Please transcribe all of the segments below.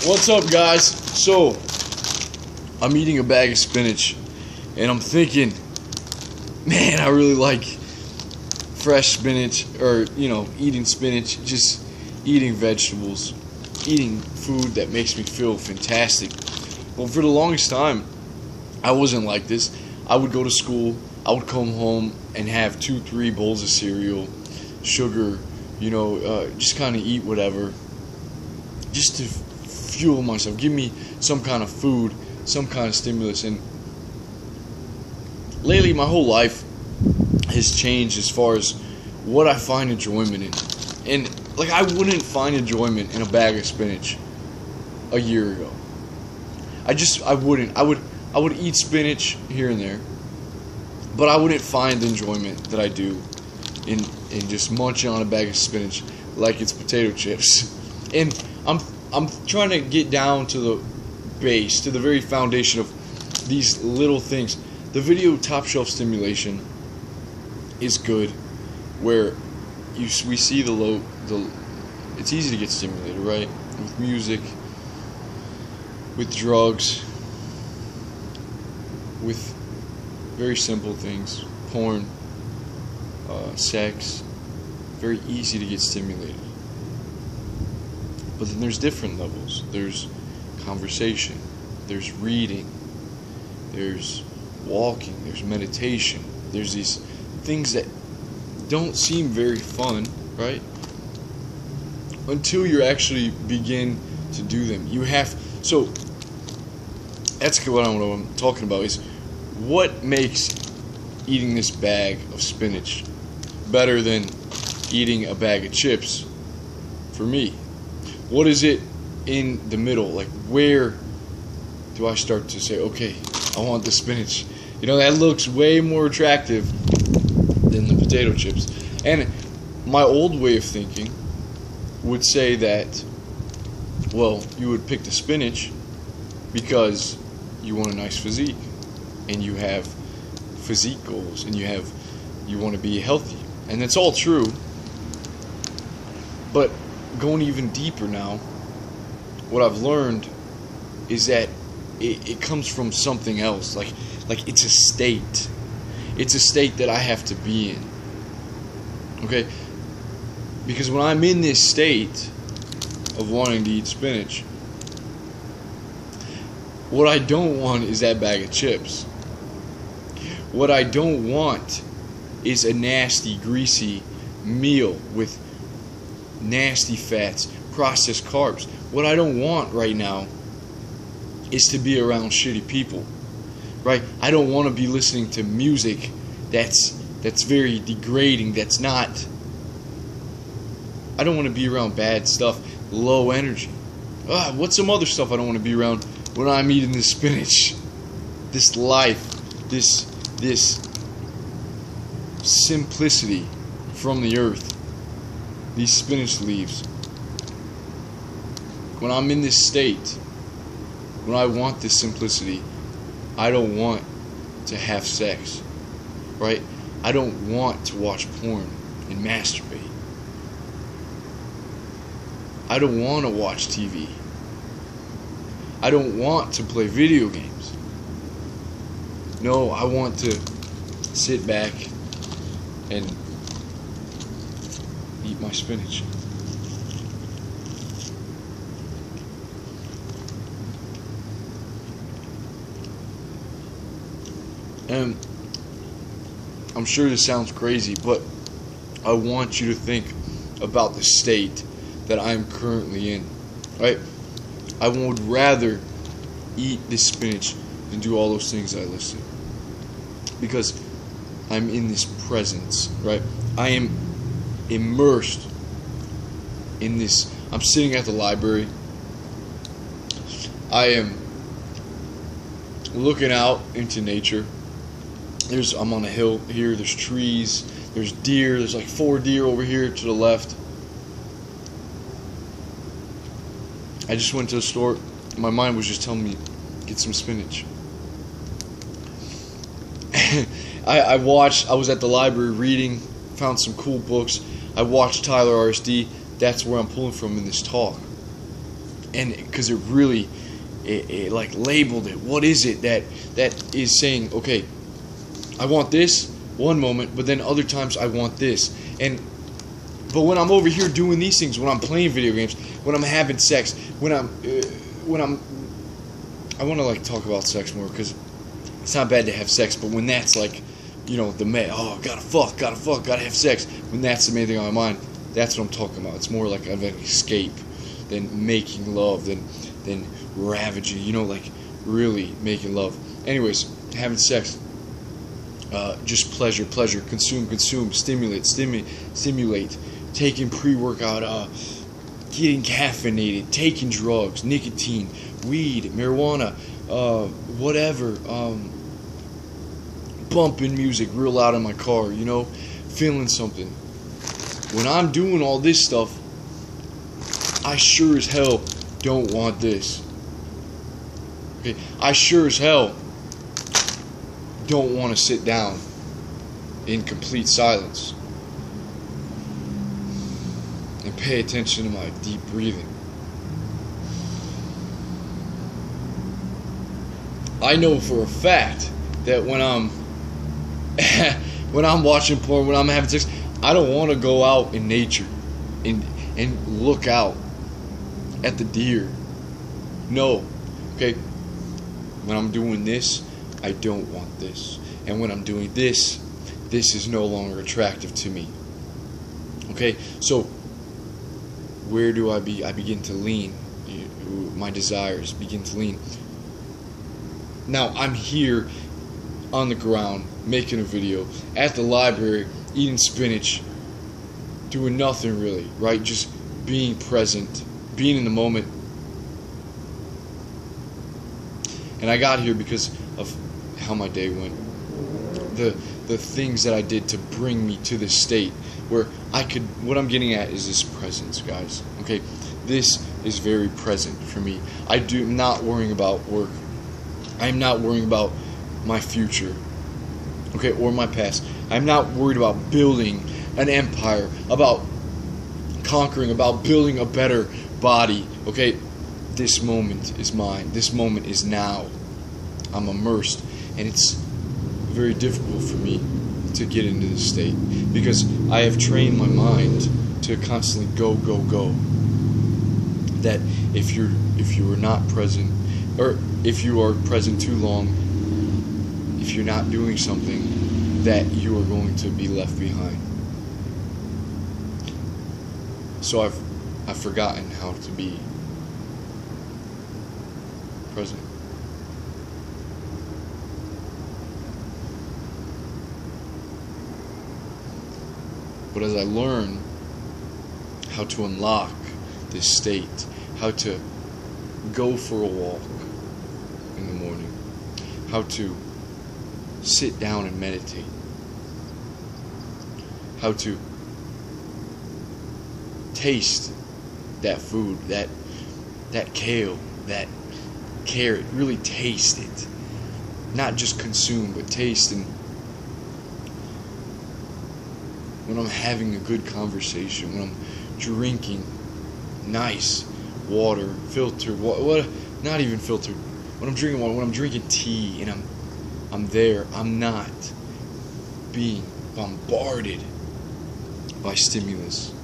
What's up, guys? So, I'm eating a bag of spinach, and I'm thinking, man, I really like fresh spinach, or, eating spinach, just eating vegetables, eating food that makes me feel fantastic. Well, for the longest time, I wasn't like this. I would go to school, I would come home and have 2-3 bowls of cereal, sugar, just kind of eat whatever, just to fuel myself, give me some kind of food, some kind of stimulus. And lately my whole life has changed as far as what I find enjoyment in. And like, I wouldn't find enjoyment in a bag of spinach a year ago. I wouldn't. I would eat spinach here and there, but I wouldn't find the enjoyment that I do in just munching on a bag of spinach like it's potato chips. And I'm trying to get down to the base, to the very foundation of these little things. The video top shelf stimulation is good, where we see it's easy to get stimulated, right? With music, with drugs, with very simple things, porn, sex. Very easy to get stimulated. But then there's different levels. There's conversation, there's reading, there's walking, there's meditation. There's these things that don't seem very fun, right? Until you actually begin to do them. So that's what I'm talking about, is what makes eating this bag of spinach better than eating a bag of chips for me? What is it in the middle? Like, where do I start to say, okay, I want the spinach? That looks way more attractive than the potato chips. And my old way of thinking would say that, well, you would pick the spinach because you want a nice physique, and you have physique goals, and you want to be healthy. And that's all true. But going even deeper now, what I've learned is that it comes from something else. Like it's a state. It's a state that I have to be in. Okay? Because when I'm in this state of wanting to eat spinach, what I don't want is that bag of chips. What I don't want is a nasty, greasy meal with nasty fats, processed carbs. What I don't want right now is to be around shitty people, right? I don't want to be listening to music that's very degrading, that's not. I don't want to be around bad stuff, low energy. What's some other stuff I don't want to be around when I'm eating this spinach? This life, this simplicity from the earth. These spinach leaves. When I'm in this state, when I want this simplicity, I don't want to have sex, right? I don't want to watch porn and masturbate. I don't want to watch TV. I don't want to play video games. No, I want to sit back and eat my spinach. And I'm sure this sounds crazy, but I want you to think about the state that I'm currently in, right? I would rather eat this spinach than do all those things I listed, because I'm in this presence, right? I am immersed in this. I'm sitting at the library. I am looking out into nature. I'm on a hill here. There's trees. There's deer. There's like 4 deer over here to the left. I just went to the store. My mind was just telling me, get some spinach. I was at the library reading, found some cool books. I watched Tyler RSD. That's where I'm pulling from in this talk. And because it like labeled it. What is it that is saying, okay, I want this one moment, but then other times I want this. But when I'm over here doing these things, when I'm playing video games, when I'm having sex, when I want to like talk about sex more, because it's not bad to have sex, but when that's like, you know, gotta fuck, gotta have sex, when that's the main thing on my mind, that's what I'm talking about. It's more like of an escape than making love, than ravaging, you know, like really making love. Anyways, having sex, just pleasure, consume, stimulate, taking pre-workout, getting caffeinated, taking drugs, nicotine, weed, marijuana, whatever, bumping music real loud in my car, you know, feeling something. When I'm doing all this stuff, I sure as hell don't want this. Okay, I sure as hell don't want to sit down in complete silence and pay attention to my deep breathing. I know for a fact that when I'm watching porn, when I'm having sex, I don't want to go out in nature and look out at the deer. No. Okay? When I'm doing this, I don't want this. And when I'm doing this, this is no longer attractive to me. Okay? So, where do I begin to lean? My desires begin to lean. Now, I'm here on the ground, making a video, at the library, eating spinach, doing nothing really, right? Just being present, being in the moment. And I got here because of how my day went. The things that I did to bring me to this state where I could, what I'm getting at is this presence, guys. Okay? This is very present for me. I'm not worrying about work. I'm not worrying about my future, okay, or my past. I'm not worried about building an empire, about conquering, about building a better body, okay? This moment is mine. This moment is now. I'm immersed, and it's very difficult for me to get into this state because I have trained my mind to constantly go. That if you are not present, or if you are present too long, if you're not doing something, that you are going to be left behind. So I've forgotten how to be present. But as I learn how to unlock this state, how to go for a walk in the morning, how to sit down and meditate, how to taste that food, that kale, that carrot, really taste it, not just consume, but taste. And when I'm having a good conversation, when I'm drinking nice water, filtered water, not even filtered, when I'm drinking water, when I'm drinking tea, and I'm there, I'm not being bombarded by stimulus,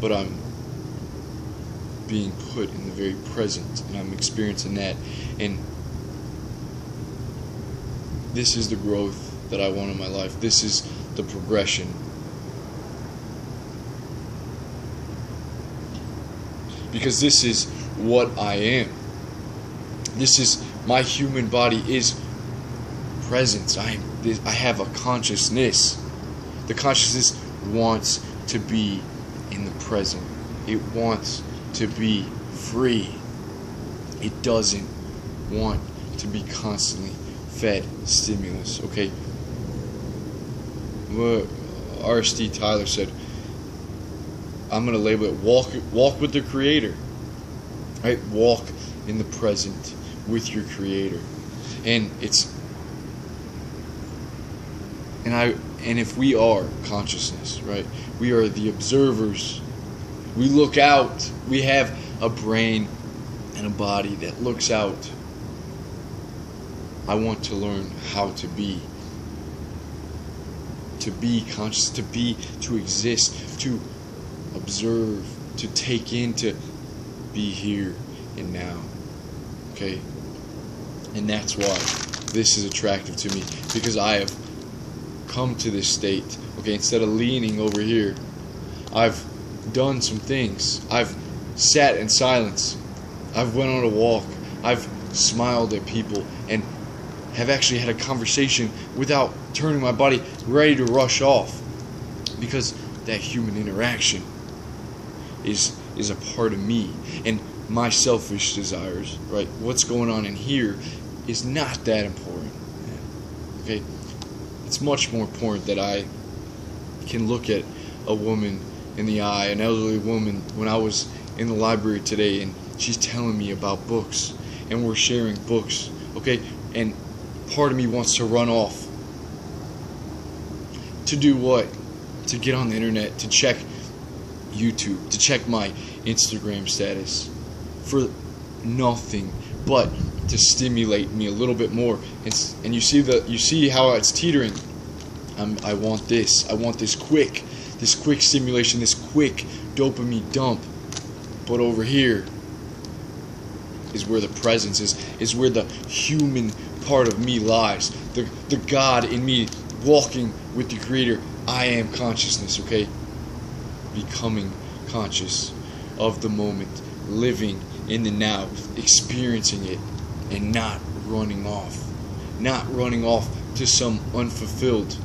but I'm being put in the very present, and I'm experiencing that. And this is the growth that I want in my life. This is the progression. Because this is what I am. This is, my human body is presence. I have a consciousness. The consciousness wants to be in the present. It wants to be free. It doesn't want to be constantly fed stimulus. Okay? R.S.D. Tyler said, I'm going to label it walk with the Creator. Right? Walk in the present with your Creator. And if we are consciousness, right? We are the observers. We look out. We have a brain. and a body that looks out. I want to learn how to be conscious, to exist, to observe, to take in, to be here and now. Okay? And that's why this is attractive to me, because I have come to this state. Okay, instead of leaning over here, I've done some things. I've sat in silence. I've went on a walk. I've smiled at people and have actually had a conversation without turning my body ready to rush off, because that human interaction is a part of me, and my selfish desires, right? What's going on in here is not that important. Okay? It's much more important that I can look at a woman in the eye, an elderly woman, when I was in the library today, and she's telling me about books, and we're sharing books, okay? And part of me wants to run off. To do what? To get on the internet, to check YouTube, to check my Instagram status for nothing but to stimulate me a little bit more. And you see how it's teetering. I want this. I want this quick stimulation, this quick dopamine dump. But over here is where the presence is where the human part of me lies. The God in me walking with the Creator. I am consciousness, okay? Becoming conscious of the moment, living in the now, experiencing it, and not running off. Not running off to some unfulfilled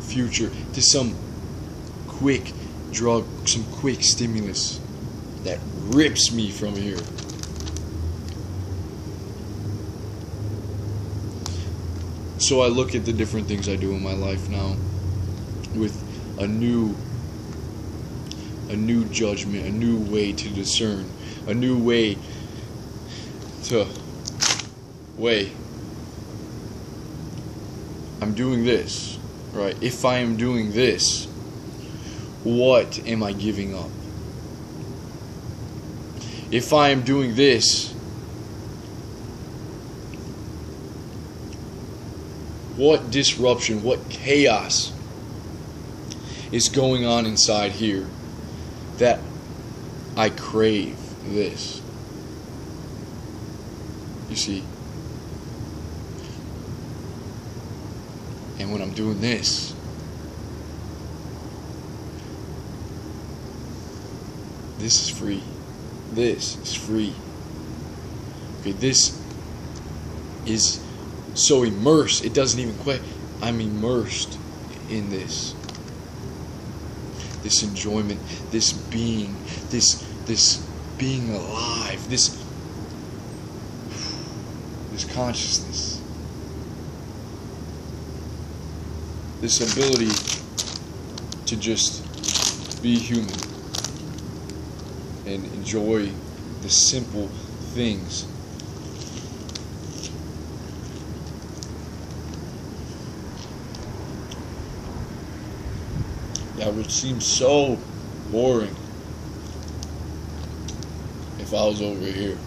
future, to some quick drug, some quick stimulus that rips me from here. So I look at the different things I do in my life now with a new judgment, a new way to discern, a new way to weigh. I'm doing this, right? If I am doing this, what am I giving up? If I am doing this, what disruption, what chaos is going on inside here that I crave this? You see? And when I'm doing this, this is free. This is free. Okay, this is so immersed, it doesn't even quite. I'm immersed in this enjoyment, this being, this being alive, this consciousness, this ability to just be human and enjoy the simple things. That would seem so boring if I was over here.